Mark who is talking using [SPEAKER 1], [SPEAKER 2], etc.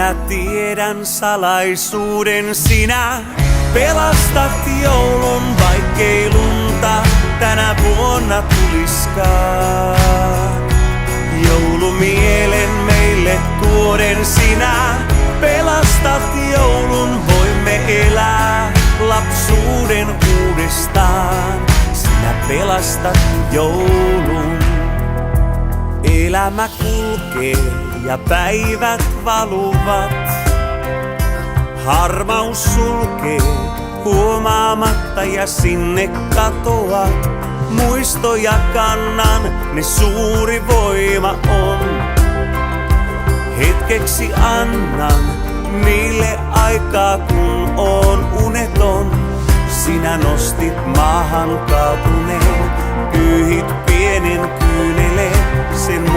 [SPEAKER 1] Minä tiedän salaisuuden, sinä pelastat joulun, vaikkei lunta tänä vuonna tuliskaan. Joulumielen meille tuoden sinä pelastat joulun, voimme elää lapsuuden uudestaan. Sinä pelastat joulun. Elämä kulkee ja päivät valuvat. Harmaus sulkee huomaamatta ja sinne katoaa. Muistoja kannan, ne suuri voima on. Hetkeksi annan niille aikaa, kun on uneton. Sinä nostit maahan kaatuneen, pyyhit pienen kyyneleen sen